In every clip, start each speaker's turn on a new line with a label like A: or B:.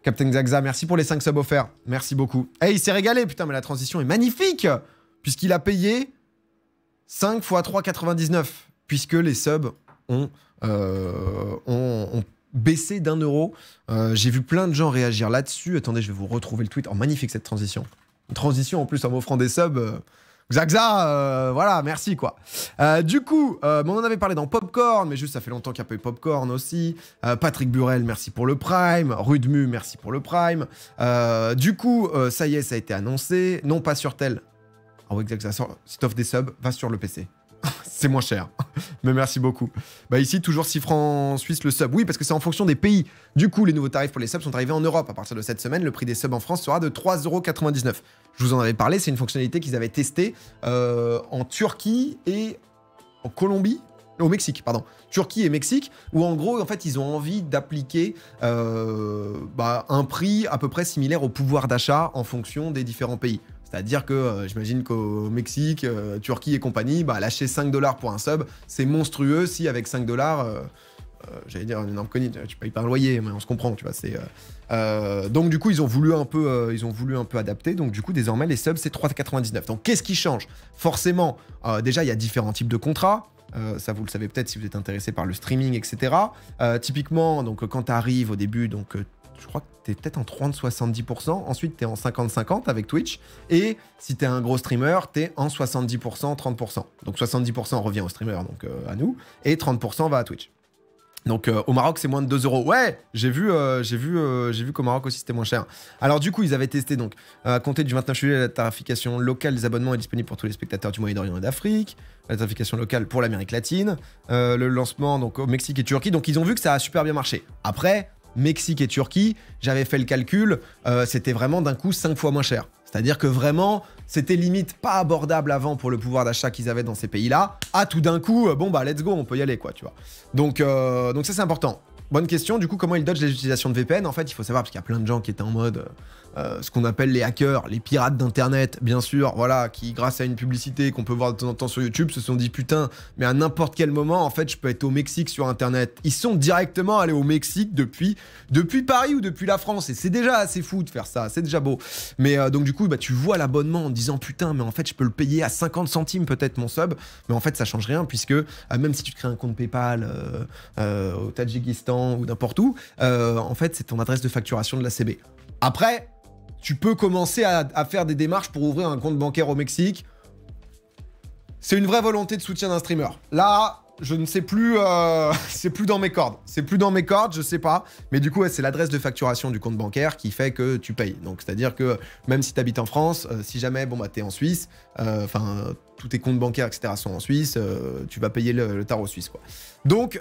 A: Captain Zaxa, merci pour les 5 subs offerts. Merci beaucoup. Eh, il s'est régalé, putain, mais la transition est magnifique, puisqu'il a payé 5 x 3,99, puisque les subs ont baissé d'1 euro. J'ai vu plein de gens réagir là-dessus. Attendez, je vais vous retrouver le tweet. Oh, magnifique cette transition. Une transition en plus en m'offrant des subs. Zaxa, voilà, merci quoi. Du coup, on en avait parlé dans Popcorn, mais juste ça fait longtemps qu'il n'y a pas eu Popcorn aussi. Patrick Burel, merci pour le Prime. Rudemu, merci pour le Prime. Du coup, ça y est, ça a été annoncé. Non, pas sur tel. Ah ouais, Zaxa, si t'offres des subs, va sur le PC. C'est moins cher. Mais merci beaucoup. Bah ici, toujours 6 francs suisses le sub. Oui, parce que c'est en fonction des pays. Du coup, les nouveaux tarifs pour les subs sont arrivés en Europe. À partir de cette semaine, le prix des subs en France sera de 3,99 €. Je vous en avais parlé, c'est une fonctionnalité qu'ils avaient testée en Turquie et en Colombie. Au Mexique, pardon. Turquie et Mexique, où en gros, en fait, ils ont envie d'appliquer un prix à peu près similaire au pouvoir d'achat en fonction des différents pays. C'est-à-dire que j'imagine qu'au Mexique, Turquie et compagnie, lâcher 5 $ pour un sub, c'est monstrueux si avec 5 $, j'allais dire une énorme connerie, tu payes pas un loyer, mais on se comprend, tu vois. Donc du coup, ils ont voulu un peu adapter. Donc du coup, désormais, les subs, c'est 3,99 €. Donc qu'est-ce qui change? Forcément, déjà, il y a différents types de contrats. Ça, vous le savez peut-être si vous êtes intéressé par le streaming, etc. Typiquement, donc, quand tu arrives au début, donc, je crois que tu es peut-être en 30-70%. Ensuite, tu es en 50-50 avec Twitch. Et si tu es un gros streamer, tu es en 70%, 30%. Donc 70% revient au streamer, donc à nous. Et 30% va à Twitch. Donc au Maroc, c'est moins de 2 €. Ouais, j'ai vu qu'au Maroc aussi, c'était moins cher. Alors du coup, ils avaient testé, donc, à compter du 29 juillet, la tarification locale des abonnements est disponible pour tous les spectateurs du Moyen-Orient et d'Afrique. La tarification locale pour l'Amérique latine. Le lancement donc, au Mexique et Turquie. Donc ils ont vu que ça a super bien marché. Après, Mexique et Turquie, j'avais fait le calcul, c'était vraiment d'un coup 5 fois moins cher. C'est-à-dire que vraiment, c'était limite pas abordable avant pour le pouvoir d'achat qu'ils avaient dans ces pays-là. Ah, tout d'un coup, bon bah let's go, on peut y aller quoi, tu vois. Donc ça c'est important. Bonne question, du coup, comment ils dodgent les utilisations de VPN? En fait, il faut savoir, parce qu'il y a plein de gens qui étaient en mode ce qu'on appelle les hackers, les pirates d'internet, bien sûr, voilà, qui grâce à une publicité qu'on peut voir de temps en temps sur YouTube, se sont dit putain, mais à n'importe quel moment, en fait, je peux être au Mexique sur internet. Ils sont directement allés au Mexique depuis Paris ou depuis la France, et c'est déjà assez fou de faire ça, c'est déjà beau. Mais donc du coup, tu vois l'abonnement en disant putain, mais en fait, je peux le payer à 50 centimes peut-être mon sub, mais en fait, ça change rien, puisque même si tu te crées un compte PayPal au Tadjikistan ou n'importe où, en fait, c'est ton adresse de facturation de la CB. Après, tu peux commencer à faire des démarches pour ouvrir un compte bancaire au Mexique. C'est une vraie volonté de soutien d'un streamer. Là, je ne sais plus, c'est plus dans mes cordes. C'est plus dans mes cordes, je sais pas. Mais du coup, ouais, c'est l'adresse de facturation du compte bancaire qui fait que tu payes. Donc, c'est-à-dire que même si tu habites en France, si jamais, t'es en Suisse, tous tes comptes bancaires, etc. sont en Suisse, tu vas payer le tarot suisse, quoi. Donc,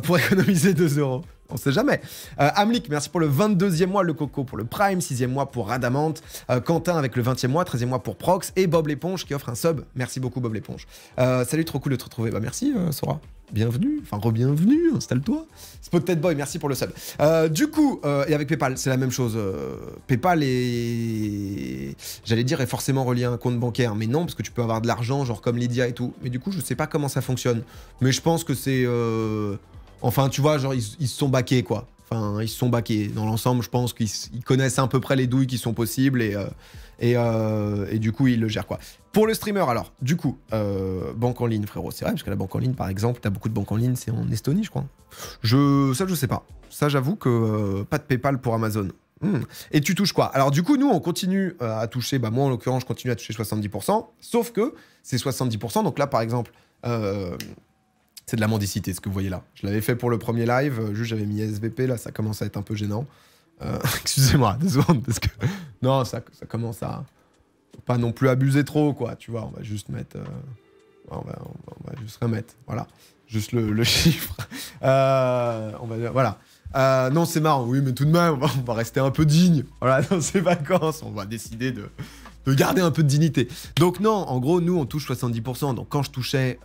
A: pour économiser 2 €. On sait jamais. Amlik, merci pour le 22e mois, le Coco pour le Prime, 6e mois pour Radamant, Quentin avec le 20e mois, 13e mois pour Prox, et Bob l'éponge qui offre un sub. Merci beaucoup Bob l'éponge. Salut, trop cool de te retrouver. Bah merci Sora. Bienvenue, enfin re-bienvenue, installe-toi. Spotted Boy, merci pour le sub. Du coup, et avec PayPal, c'est la même chose. PayPal est, j'allais dire, est forcément relié à un compte bancaire, mais non, parce que tu peux avoir de l'argent, genre comme Lydia et tout. Mais du coup, je sais pas comment ça fonctionne. Mais je pense que c'est... Enfin, tu vois, genre, ils se sont baqués, quoi. Enfin, ils se sont baqués. Dans l'ensemble, je pense qu'ils connaissent à peu près les douilles qui sont possibles et du coup, ils le gèrent, quoi. Pour le streamer, alors, du coup, banque en ligne, frérot, c'est vrai, parce que la banque en ligne, par exemple, t'as beaucoup de banques en ligne, c'est en Estonie, je crois. Ça, je sais pas. Ça, j'avoue que pas de PayPal pour Amazon. Et tu touches quoi? Alors, du coup, nous, on continue à toucher, moi, en l'occurrence, je continue à toucher 70%, sauf que c'est 70%, donc là, par exemple... c'est de la mendicité, ce que vous voyez là. Je l'avais fait pour le premier live, juste j'avais mis SVP, là ça commence à être un peu gênant. Excusez-moi, 2 secondes, parce que... Non, ça commence à... Faut pas non plus abuser trop, quoi, tu vois, on va juste mettre... On va juste remettre, voilà. Juste le chiffre. On va dire, voilà. Non, c'est marrant, oui, mais tout de même, on va rester un peu digne. Voilà, dans ces vacances, on va décider de garder un peu de dignité. Donc non, en gros, nous, on touche 70%. Donc quand je touchais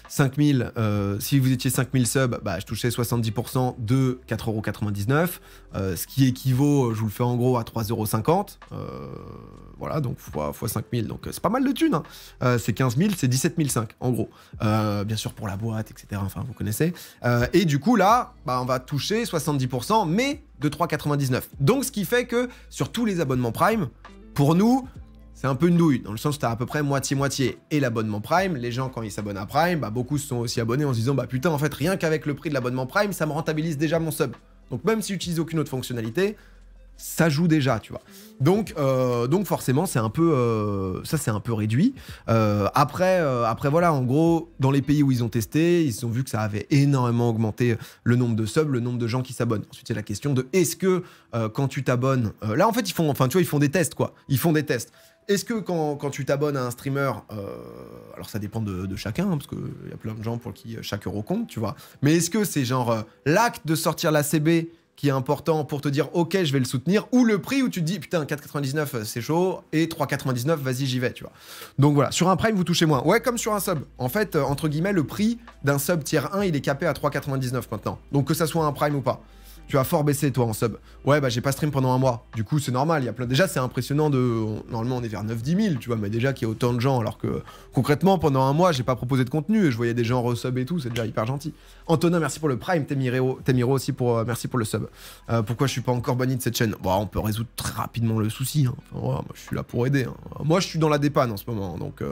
A: 5000, si vous étiez 5000 subs, je touchais 70% de 4,99 €, ce qui équivaut, je vous le fais en gros, à 3,50 €. voilà, donc fois 5000, donc c'est pas mal de thunes. Hein. C'est 15 000, c'est 17 500 en gros. Bien sûr pour la boîte, etc. Enfin, vous connaissez. Et du coup, là, bah, on va toucher 70%, mais de 3,99. Donc, ce qui fait que sur tous les abonnements Prime, pour nous, c'est un peu une douille, dans le sens où tu as à peu près moitié-moitié. Et l'abonnement Prime, les gens, quand ils s'abonnent à Prime, bah, beaucoup se sont aussi abonnés en se disant, bah putain, en fait, rien qu'avec le prix de l'abonnement Prime, ça me rentabilise déjà mon sub. Donc, même si j'utilise aucune autre fonctionnalité, ça joue déjà, tu vois. Donc forcément, c'est un peu, ça c'est un peu réduit. Après, voilà, en gros, dans les pays où ils ont testé, ils ont vu que ça avait énormément augmenté le nombre de subs, le nombre de gens qui s'abonnent. Ensuite, il y a la question de est-ce que quand tu t'abonnes, là en fait, ils font des tests, quoi. Ils font des tests. Est-ce que quand tu t'abonnes à un streamer, alors ça dépend de chacun, hein, parce qu'il y a plein de gens pour qui chaque euro compte, tu vois. Mais est-ce que c'est genre l'acte de sortir la CB qui est important pour te dire ok je vais le soutenir, ou le prix où tu te dis putain 4,99 c'est chaud et 3,99 vas-y j'y vais, tu vois. Donc voilà, sur un Prime vous touchez moins. Ouais, comme sur un sub. En fait, entre guillemets, le prix d'un sub tier 1 il est capé à 3,99 maintenant. Donc que ça soit un Prime ou pas. Tu as fort baissé toi en sub. Ouais bah j'ai pas stream pendant un mois. Du coup c'est normal, il y a plein. Déjà c'est impressionnant normalement on est vers 9-10 000, tu vois, mais déjà qu'il y a autant de gens alors que concrètement pendant un mois j'ai pas proposé de contenu et je voyais des gens resub et tout, c'est déjà hyper gentil. Antonin, merci pour le Prime, Temiro aussi pour merci pour le sub. Pourquoi je suis pas encore banni de cette chaîne? Bon, on peut résoudre très rapidement le souci. Hein. Enfin, ouais, moi je suis là pour aider. Hein. Moi je suis dans la dépanne en ce moment, donc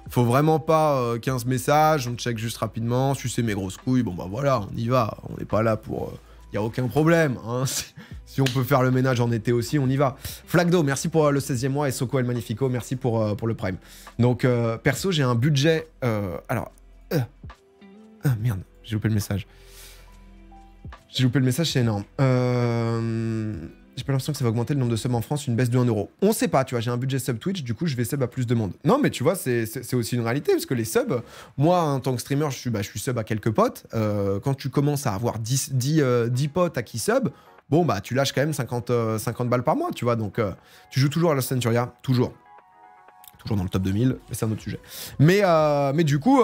A: faut vraiment pas 15 messages, on check juste rapidement, sucer mes grosses couilles, bon bah voilà, on y va, on n'est pas là pour... Il n'y a aucun problème. Hein. Si on peut faire le ménage en été aussi, on y va. Flagdo, merci pour le 16e mois. Et Soko El Magnifico, merci pour le Prime. Donc, perso, j'ai un budget... merde, j'ai loupé le message. J'ai loupé le message, c'est énorme. J'ai pas l'impression que ça va augmenter le nombre de subs en France, une baisse de 1 €. On sait pas, tu vois, j'ai un budget sub Twitch, du coup, je vais sub à plus de monde. Non, mais tu vois, c'est aussi une réalité, parce que les subs, moi, en tant que streamer, je suis sub à quelques potes. Quand tu commences à avoir 10 potes à qui sub, bon, bah, tu lâches quand même 50 balles par mois, tu vois. Donc, tu joues toujours à la Centuria, toujours dans le top 2000, mais c'est un autre sujet. Mais du coup,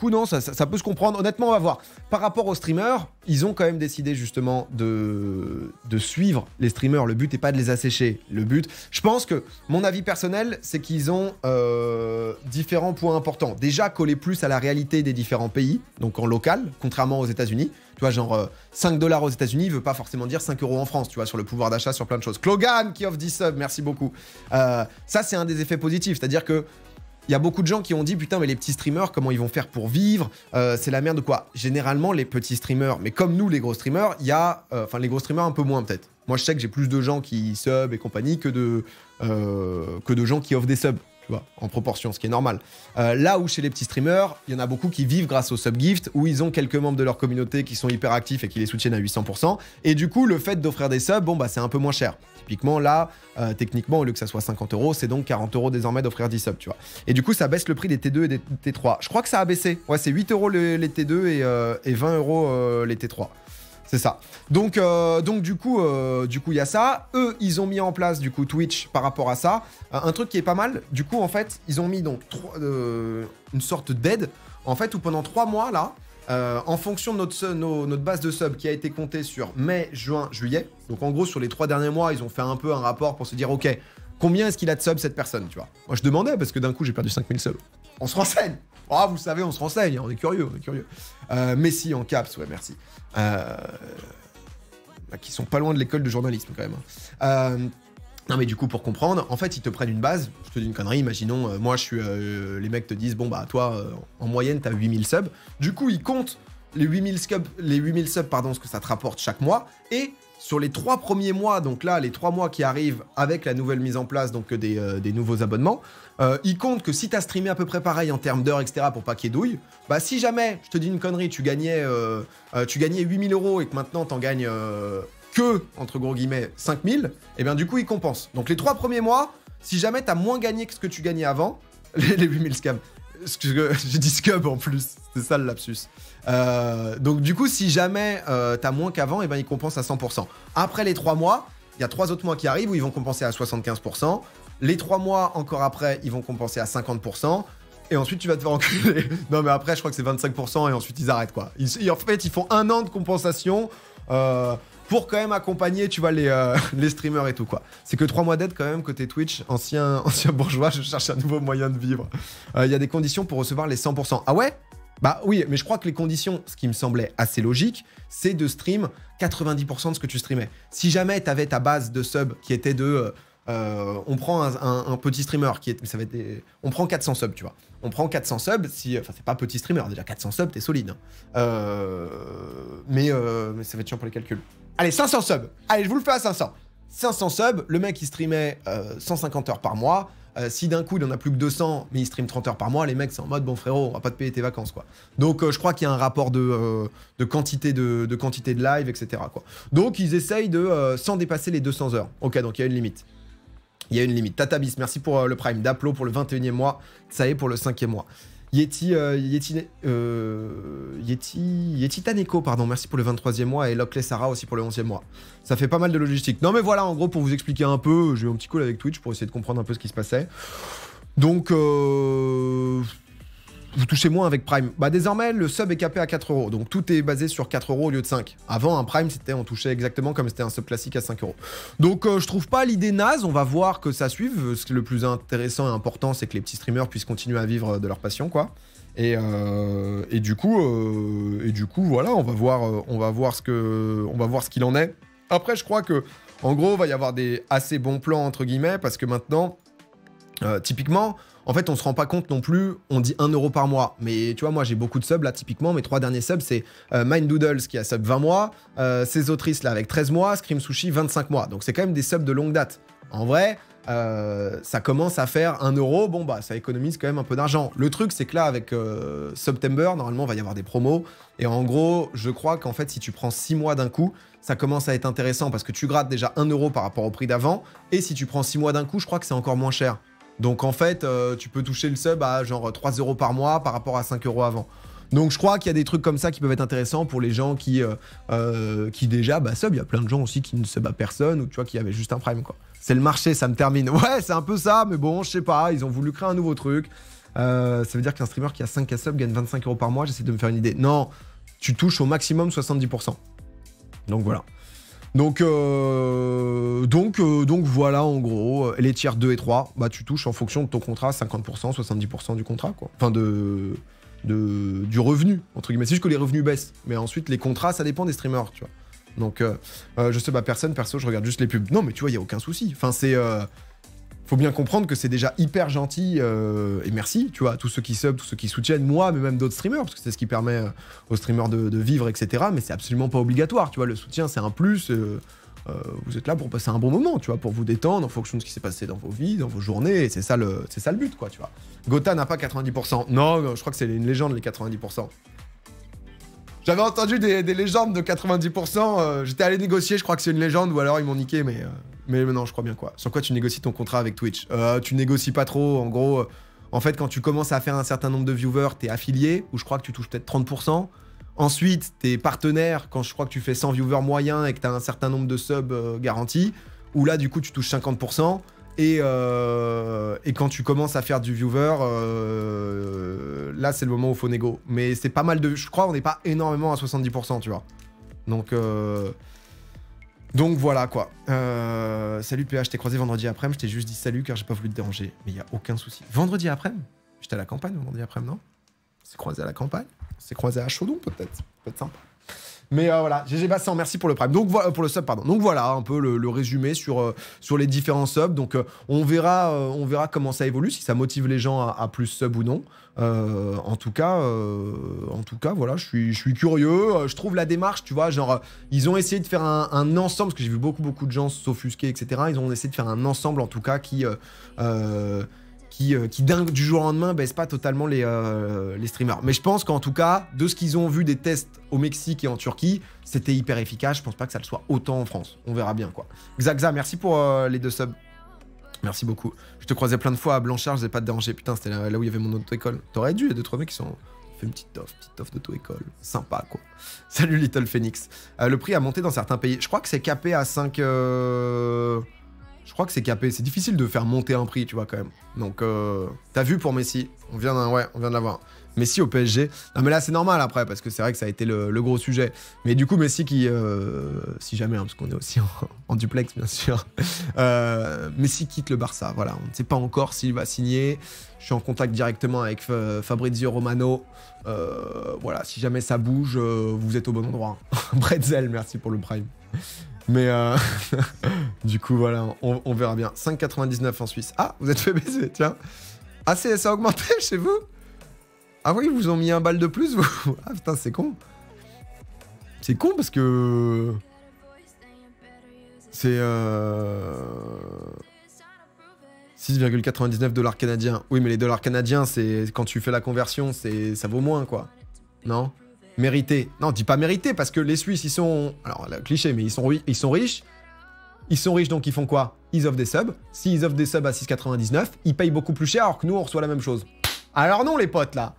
A: non, ça peut se comprendre. Honnêtement, on va voir. Par rapport aux streamers, ils ont quand même décidé justement de suivre les streamers. Le but n'est pas de les assécher. Le but, je pense que mon avis personnel, c'est qu'ils ont différents points importants. Déjà, coller plus à la réalité des différents pays, donc en local, contrairement aux États-Unis. Tu vois, genre 5 $ aux États-Unis ne veut pas forcément dire 5 € en France, tu vois, sur le pouvoir d'achat, sur plein de choses. Clogan qui offre 10 subs, merci beaucoup. Ça, c'est un des effets positifs, c'est-à-dire que il y a beaucoup de gens qui ont dit putain, mais les petits streamers, comment ils vont faire pour vivre? C'est la merde ou quoi? Généralement, les petits streamers, mais comme nous, les gros streamers, il y a. Enfin, les gros streamers un peu moins peut-être. Moi, je sais que j'ai plus de gens qui sub et compagnie que de gens qui offrent des subs. En proportion, ce qui est normal. Là où chez les petits streamers, il y en a beaucoup qui vivent grâce au subgift, où ils ont quelques membres de leur communauté qui sont hyper actifs et qui les soutiennent à 800%. Et du coup, le fait d'offrir des subs, bon bah c'est un peu moins cher. Typiquement là, techniquement, au lieu que ça soit 50 €, c'est donc 40 € désormais d'offrir 10 subs, tu vois. Et du coup, ça baisse le prix des T2 et des T3. Je crois que ça a baissé. Ouais, c'est 8 € les T2 et 20 € les T3. C'est ça. Donc du coup, il y a ça. Eux, ils ont mis en place, du coup, Twitch par rapport à ça. Un truc qui est pas mal. Du coup, en fait, ils ont mis donc une sorte d'aide, en fait, où pendant 3 mois, là, en fonction de notre base de sub qui a été comptée sur mai, juin, juillet. Donc, en gros, sur les 3 derniers mois, ils ont fait un peu un rapport pour se dire, OK, combien est-ce qu'il a de subs, cette personne, tu vois. Moi, je demandais, parce que d'un coup, j'ai perdu 5000 subs. On se renseigne. Ah, vous savez, on se renseigne, on est curieux, Messi en caps, ouais, merci. Qui sont pas loin de l'école de journalisme, quand même. Non, mais du coup, pour comprendre, en fait, ils te prennent une base. Je te dis une connerie, imaginons, moi, je suis... les mecs te disent, bon, bah, toi, en moyenne, t'as 8000 subs. Du coup, ils comptent les 8000 subs, ce que ça te rapporte chaque mois. Et sur les 3 premiers mois, donc là, les 3 mois qui arrivent avec la nouvelle mise en place donc des nouveaux abonnements, ils comptent que si t'as streamé à peu près pareil en termes d'heures, etc., pour pas qu'il y ait douille, bah si jamais, je te dis une connerie, tu gagnais 8000 € et que maintenant t'en gagnes que, entre gros guillemets, 5000, et bien du coup, ils compensent. Donc les 3 premiers mois, si jamais t'as moins gagné que ce que tu gagnais avant, les 8000 scams, j'ai dit scub en plus, c'est ça le lapsus. Donc du coup, si jamais t'as moins qu'avant, et ben ils compensent à 100%. Après les 3 mois, il y a 3 autres mois qui arrivent où ils vont compenser à 75%. Les 3 mois encore après, ils vont compenser à 50%. Et ensuite, tu vas te faire enculer. Non, mais après, je crois que c'est 25% et ensuite, ils arrêtent, quoi. En fait, ils font 1 an de compensation. pour quand même accompagner, tu vois, les streamers et tout, quoi. C'est que 3 mois d'aide, quand même, côté Twitch, ancien bourgeois, je cherche un nouveau moyen de vivre. Il y a des conditions pour recevoir les 100%. Ah ouais? Bah oui, mais je crois que les conditions, ce qui me semblait assez logique, c'est de stream 90% de ce que tu streamais. Si jamais tu avais ta base de subs qui était de... on prend un petit streamer qui est... Ça va être on prend 400 subs, tu vois. On prend 400 subs, enfin c'est pas petit streamer, déjà 400 subs, t'es solide. Hein. Mais ça va être chiant pour les calculs. Allez, 500 subs. Allez, je vous le fais à 500. 500 subs, le mec il streamait 150 heures par mois. Si d'un coup il en a plus que 200, mais il stream 30 heures par mois, les mecs c'est en mode bon frérot, on va pas te payer tes vacances quoi. Donc je crois qu'il y a un rapport de quantité de live, etc. quoi. Donc ils essayent de sans dépasser les 200 heures. Ok, donc il y a une limite. Il y a une limite. Tatabis, merci pour le Prime. Daplo pour le 21e mois. Ça y est pour le 5e mois. Yeti Taneko, pardon, merci pour le 23e mois. Et Lockley Sarah aussi pour le 11e mois. Ça fait pas mal de logistique. Non mais voilà, en gros, pour vous expliquer un peu, j'ai eu un petit call avec Twitch pour essayer de comprendre un peu ce qui se passait. Donc, vous touchez moins avec Prime. Bah désormais, le sub est capé à 4 €. Donc tout est basé sur 4 € au lieu de 5. Avant, un Prime, on touchait exactement comme c'était un sub classique à 5 €. Donc je trouve pas l'idée naze. On va voir que ça suive. Ce qui est le plus intéressant et important, c'est que les petits streamers puissent continuer à vivre de leur passion, quoi. Et du coup, voilà, on va voir ce qu'il en est. Après, je crois que, en gros, il va y avoir des assez bons plans, entre guillemets, parce que maintenant, typiquement, en fait, on se rend pas compte non plus, on dit 1 € par mois. Mais tu vois, moi, j'ai beaucoup de subs, là, typiquement. Mes 3 derniers subs, c'est Minddoodles qui a sub 20 mois, Césotrice, là, avec 13 mois, Scream Sushi, 25 mois. Donc, c'est quand même des subs de longue date. En vrai, ça commence à faire 1 €. Bon, bah, ça économise quand même un peu d'argent. Le truc, c'est que là, avec September, normalement, il va y avoir des promos. Et en gros, je crois qu'en fait, si tu prends 6 mois d'un coup, ça commence à être intéressant parce que tu grattes déjà 1 € par rapport au prix d'avant. Et si tu prends 6 mois d'un coup, je crois que c'est encore moins cher. Donc en fait, tu peux toucher le sub à genre 3 € par mois par rapport à 5 € avant. Donc je crois qu'il y a des trucs comme ça qui peuvent être intéressants pour les gens qui déjà sub. Il y a plein de gens aussi qui ne sub à personne ou tu vois qui avaient juste un Prime quoi. C'est le marché, ça me termine. Ouais, c'est un peu ça, mais bon, je sais pas, ils ont voulu créer un nouveau truc. Ça veut dire qu'un streamer qui a 5K subs gagne 25 € par mois, j'essaie de me faire une idée. Non, tu touches au maximum 70%. Donc voilà. Donc voilà en gros, les tiers 2 et 3, bah tu touches en fonction de ton contrat 50%, 70% du contrat quoi. Enfin du revenu, entre guillemets. C'est juste que les revenus baissent. Mais ensuite les contrats ça dépend des streamers, tu vois. Donc je sais pas, personne, perso, je regarde juste les pubs. Non mais tu vois, il y a aucun souci. Enfin c'est... faut bien comprendre que c'est déjà hyper gentil et merci, tu vois, à tous ceux qui sub, tous ceux qui soutiennent, moi, mais même d'autres streamers, parce que c'est ce qui permet aux streamers de vivre, etc. Mais c'est absolument pas obligatoire, tu vois, le soutien, c'est un plus. Vous êtes là pour passer un bon moment, tu vois, pour vous détendre en fonction de ce qui s'est passé dans vos vies, dans vos journées, et c'est ça le but, quoi, tu vois. Gotha n'a pas 90%. Non, je crois que c'est une légende, les 90%. J'avais entendu des légendes de 90%, j'étais allé négocier, je crois que c'est une légende, ou alors ils m'ont niqué, mais non, je crois bien quoi. Sur quoi tu négocies ton contrat avec Twitch? Tu négocies pas trop, en gros, en fait, quand tu commences à faire un certain nombre de viewers, t'es affilié, ou je crois que tu touches peut-être 30%. Ensuite, t'es partenaire, quand je crois que tu fais 100 viewers moyens et que t'as un certain nombre de subs garantis, où là, du coup, tu touches 50%. Et quand tu commences à faire du viewer, là, c'est le moment où il faut négo. Mais c'est pas mal de... Je crois on n'est pas énormément à 70%, tu vois. Donc voilà, quoi. Salut PH, je t'ai croisé vendredi après-midi, je t'ai juste dit salut car j'ai pas voulu te déranger. Mais il y a aucun souci. Vendredi après-midi? J'étais à la campagne vendredi après-midi, non? On s'est croisé à la campagne? On s'est croisé à Chaudon, peut-être? Ça peut être sympa. Mais voilà, GG Bassan, merci pour le prime. Donc voilà, pour le sub, pardon. Donc voilà un peu le résumé sur les différents subs. Donc on verra comment ça évolue, si ça motive les gens à plus sub ou non. En tout cas, voilà, je suis curieux. Je trouve la démarche, tu vois, genre ils ont essayé de faire un ensemble, parce que j'ai vu beaucoup de gens s'offusquer, etc. Ils ont essayé de faire un ensemble, en tout cas, qui du jour au lendemain baisse pas totalement les streamers. Mais je pense qu'en tout cas, de ce qu'ils ont vu des tests au Mexique et en Turquie, c'était hyper efficace. Je pense pas que ça le soit autant en France. On verra bien, quoi. Xaxa, merci pour les 2 subs. Merci beaucoup. Je te croisais plein de fois à Blanchard, je n'ai pas te déranger. Putain, c'était là où il y avait mon auto-école. T'aurais dû, il y a 2-3 mecs qui sont... fait une petite offre d'auto-école. Sympa, quoi. Salut Little Phoenix. Le prix a monté dans certains pays. Je crois que c'est capé à 5... Je crois que c'est capé. C'est difficile de faire monter un prix, tu vois, quand même. Donc, t'as vu pour Messi? On vient de l'avoir. Messi au PSG. Non mais là c'est normal après parce que c'est vrai que ça a été le gros sujet. Mais du coup Messi qui, si jamais, hein, parce qu'on est aussi en duplex bien sûr, Messi quitte le Barça. Voilà, on ne sait pas encore s'il va signer. Je suis en contact directement avec Fabrizio Romano. Voilà, si jamais ça bouge, vous êtes au bon endroit. Bretzel, merci pour le prime. Mais du coup voilà, on verra bien. 5,99 en Suisse. Ah, vous êtes fait baiser, tiens. Ah, ça a augmenté chez vous? Ah oui, ils vous ont mis un bal de plus, vous? Ah putain, c'est con. C'est con parce que... C'est... 6,99 $ canadiens. Oui, mais les dollars canadiens, c'est quand tu fais la conversion, ça vaut moins, quoi. Non? Mérité. Non, dis pas mérité, parce que les Suisses, ils sont... Alors, là, cliché, mais ils sont riches. Ils sont riches, donc ils font quoi? Ils offrent des subs. S'ils offrent des subs à 6,99, ils payent beaucoup plus cher, alors que nous, on reçoit la même chose. Alors non, les potes, là.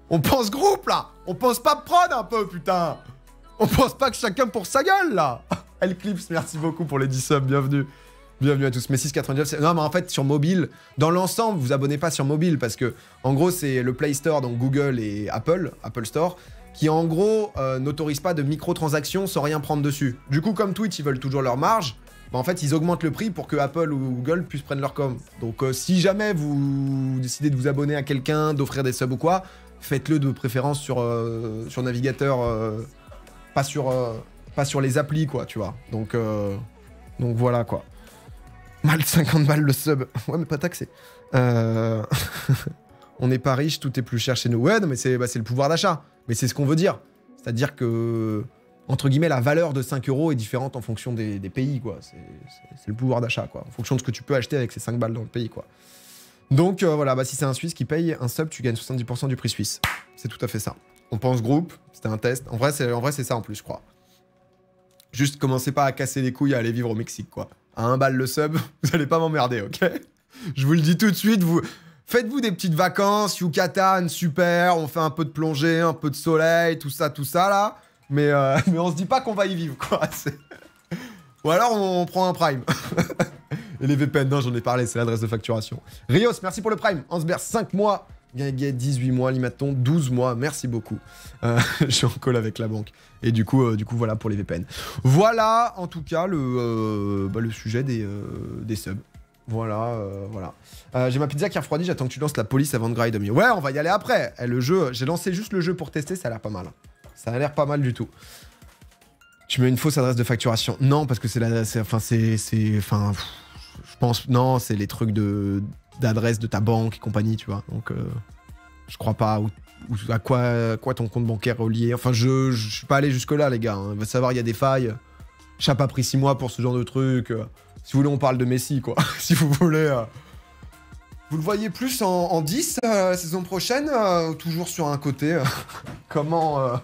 A: On pense groupe, là. On pense pas prod, un peu, putain. On pense pas que chacun pour sa gueule, là. Elclips, merci beaucoup pour les 10 subs, bienvenue. Bienvenue à tous. Mais 6,99, non, mais en fait, sur mobile, dans l'ensemble, vous abonnez pas sur mobile, parce que, en gros, c'est le Play Store, donc Google et Apple Store, qui, en gros, n'autorise pas de microtransactions sans rien prendre dessus. Du coup, comme Twitch, ils veulent toujours leur marge, bah, en fait, ils augmentent le prix pour que Apple ou Google puissent prendre leur com. Donc, si jamais vous décidez de vous abonner à quelqu'un, d'offrir des subs ou quoi, faites-le de préférence sur navigateur, pas sur les applis, quoi, tu vois. Donc voilà, quoi. Mal 50 balles le sub. Ouais, mais pas taxé. On n'est pas riche, tout est plus cher chez nous. Ouais, non, mais c'est le pouvoir d'achat. Mais c'est ce qu'on veut dire. C'est-à-dire que, entre guillemets, la valeur de 5 € est différente en fonction des pays, quoi. C'est le pouvoir d'achat, quoi. En fonction de ce que tu peux acheter avec ces 5 balles dans le pays, quoi. Donc voilà, bah, si c'est un Suisse qui paye un sub, tu gagnes 70% du prix suisse. C'est tout à fait ça. On pense groupe, c'était un test. En vrai, c'est ça en plus, je crois. Juste commencez pas à casser les couilles à aller vivre au Mexique, quoi. À 1 balle le sub, vous allez pas m'emmerder, ok? Je vous le dis tout de suite, faites-vous des petites vacances, Yucatan, super, on fait un peu de plongée, un peu de soleil, tout ça, là. Mais on se dit pas qu'on va y vivre, quoi. Ou alors on prend un prime. Et les VPN, non, j'en ai parlé, c'est l'adresse de facturation. Rios, merci pour le prime. Ansberg, 5 mois. Gaguet, 18 mois. Limaton, 12 mois. Merci beaucoup. Je suis en call avec la banque. Et du coup, voilà pour les VPN. Voilà, en tout cas, le sujet des subs. Voilà, voilà. J'ai ma pizza qui a refroidi, j'attends que tu lances la police avant de grind. Ouais, on va y aller après. Le jeu, j'ai lancé juste le jeu pour tester, ça a l'air pas mal. Ça a l'air pas mal du tout. Tu mets une fausse adresse de facturation. Non, parce que je pense, non, c'est les trucs d'adresse de ta banque et compagnie, tu vois. Donc, je crois pas à quoi ton compte bancaire est relié. Enfin, je suis pas allé jusque-là, les gars. Hein. Il va savoir, il y a des failles. J'ai pas pris 6 mois pour ce genre de truc. Si vous voulez, on parle de Messi, quoi. Si vous voulez. Vous le voyez plus en 10 saison prochaine, toujours sur un côté. Comment